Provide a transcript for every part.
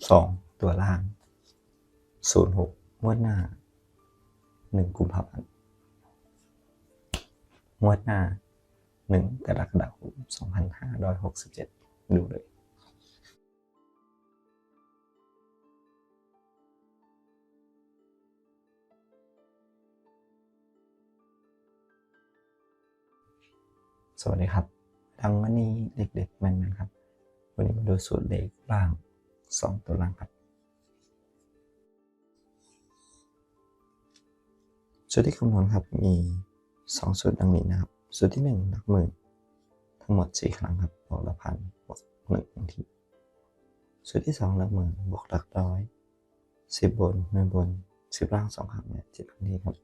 2ตัวล่าง06งวดหน้า1กุมภาพันธ์งวดหน้า1กรกฎาคม2567ดูเลยสวัสดีครับทั้งวันนี้เด็กๆแม่นๆครับวันนี้มาดูสูตรเลขล่าง2ตัวล่างครับสูตรที่คำนวณครับมี2สูตรดังนี้นะครับสูตรที่1หลักหมื่นทั้งหมด4ครั้งครับบวกหลักพันบวก1ครั้งที่สูตรที่2หลักหมื่นบวกหลักร้อย10บน1บน10ล่าง2ครั้งเนี่ย7ครั้งที่ครับ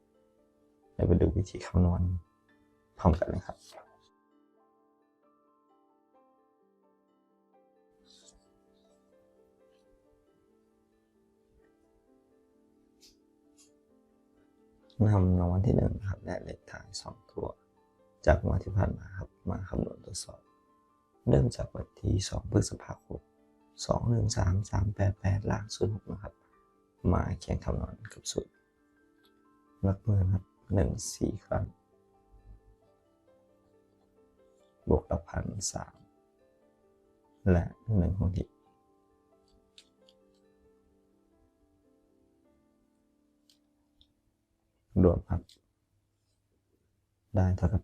เดี๋ยวไปดูวิธีคำนวณพร้อมกันเลยครับนำรางวัลที่1ครับและเลขท้าย2ตัวจากงวดที่ผ่านมาครับมาคำนวณตรวจสอบเริ่มจากวันที่2พฤษภาคม213388ล่าง06นะครับมาเขียนคำนวณกับสูตรหลักหมื่นครับ1 4ครั้งบวกหลักพัน3และ1คงที่รวมครับได้เท่ากับ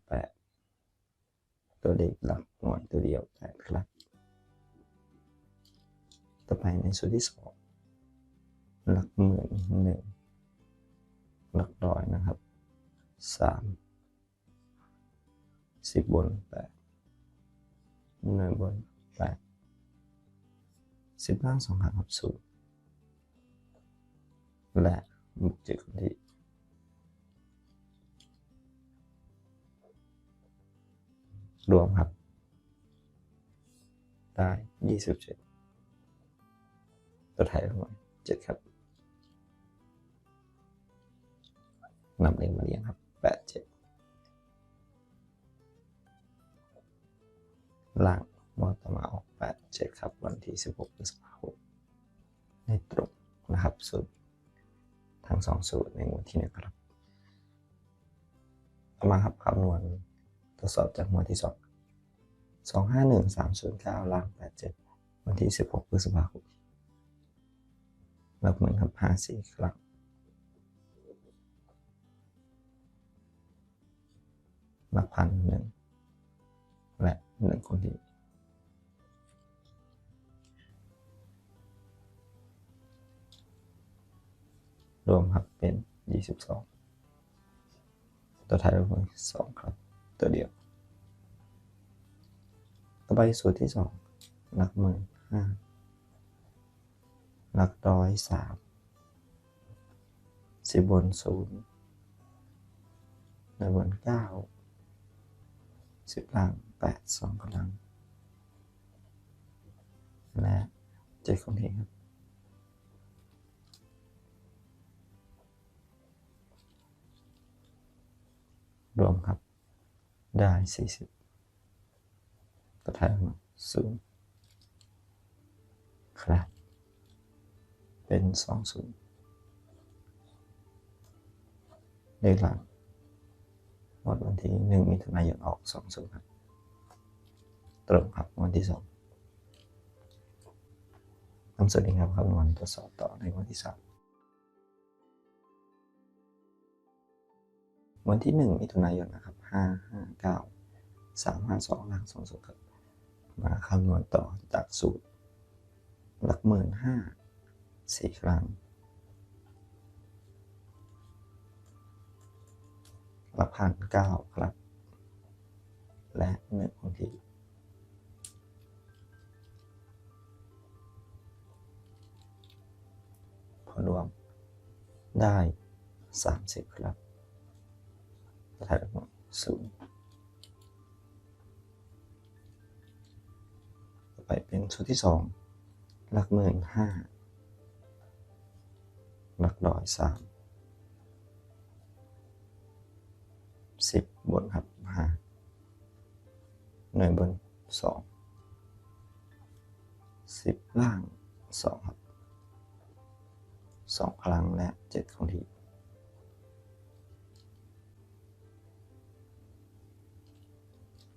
8ตัวเลขหลักหน่วยตัวเดียว8ครับต่อไปในสูตรที่2หลักหมื่น1หลักร้อยนะครับ3 10บน8 1บน8 10ล่าง2ครั้งครับ0และบวก7คงที่รวมครับได้27ตัวไทยลงมา7ครับนำเลขมาเรียงครับ8 7ล่างมอต่อมาออก8 7ครับวันที่16พฤษภาคมในตรงนะครับสูตรทั้ง2สูตรในงวดที่1ครับต่อมาครับคำนวณทดสอบจากงวดที่2 251309ล่าง87วันที่16พฤษภาคมหลักหมื่นครับ54ครั้งหลักพัน1และ1คงที่รวมครับเป็น22ตัวท้ายรวม2ครับตัวเดียวต่อไปสูตรที่2หลักหมื่น5หลักร้อย3 10บน0 1บน9 10ล่าง8 2ครั้งและ7คงที่ครับรวมครับได้40ตัวท้ายมา0ครับเป็น20เลขหลังหมดวันที่1มิถุนายนออก20ครับตรงครับวันที่2นำสูตรนี้ครับคำนวณตรวจสอบต่อในวันที่3วันที่1มิถุนายนนะครับ559 352ล่าง20ครับมาคำนวณต่อจากสูตรหลักหมื่น4ครั้งหลักพัน9ครับและ1คงที่พอรวมได้30ครับตัวท้ายทั้งหมด0ต่อไปเป็นสูตรที่2หลักหมื่น5หลักร้อย3 10บนครับ5 1บน2 10ล่าง2ครับ 2 ครั้งและ 7 คงที่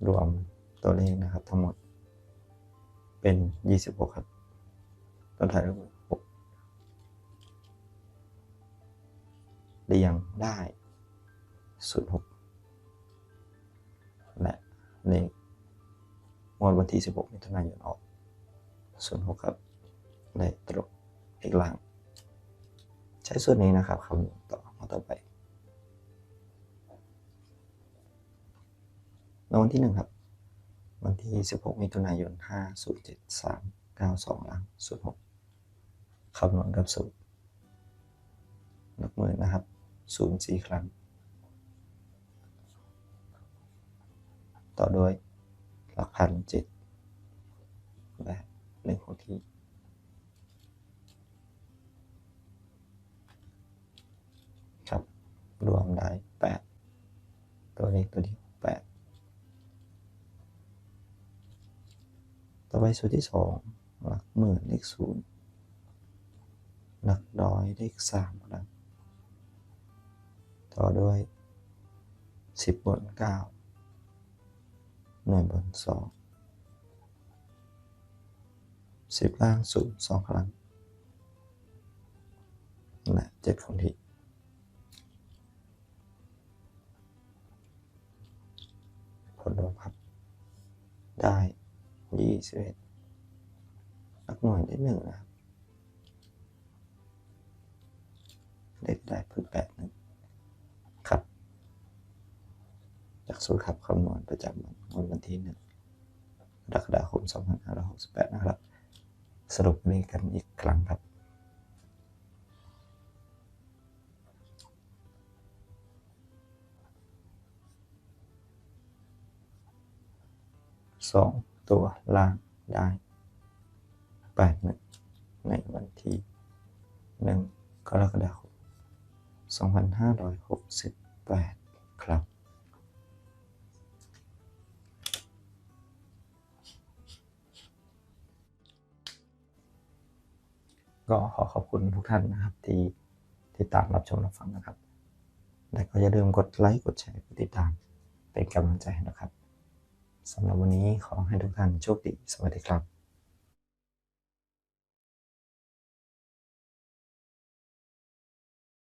รวมตัวเลขนะครับทั้งหมดเป็น 26 ครับต้นท้ายด้วย6เรียงได้ 06 และเลขงวดวันที่ 16 มิถุนายนออก 06 ครับเลขตลกเลขล่างใช้สูตรนี้นะครับคำนวณต่อไปรางวัลที่ 1 ครับวันที่ 16 มิถุนายน 507392 ล่าง 06 คำนวณกับสูตรหลักหมื่นนะครับ0 4 ครั้งต่อด้วยหลักพัน 7และ1 คงที่ครับรวมได้ 8 ตัวเลขตัวเดียว 8 ต่อไปสูตรที่ 2 หลักหมื่นเลข 0 หลักร้อยเลข 3 ครับต่อด้วย10 บน 9 หน่วยบน 2 10 ล่าง 0 2 ครั้งและ 7 คงที่ผลรวมครับได้ 21 หลักหน่วยได้ 1 นะครับเลขได้เพิ่ม8 1ครับจากสูตรครับคำนวณประจำวันที่ 1 กรกฎาคม 2568 นะครับสรุปเลขกันอีกครั้งครับ2 ตัวล่างได้ 81 ในวันที่ 1 กรกฎาคม 2568 ครับก็ขอบคุณทุกท่านนะครับที่ติดตามรับชมรับฟังนะครับและก็อย่าลืมกดไลค์กดแชร์กดติดตามเป็นกำลังใจนะครับสำหรับวันนี้ขอให้ทุกท่านโชคดีสวัสดีครับ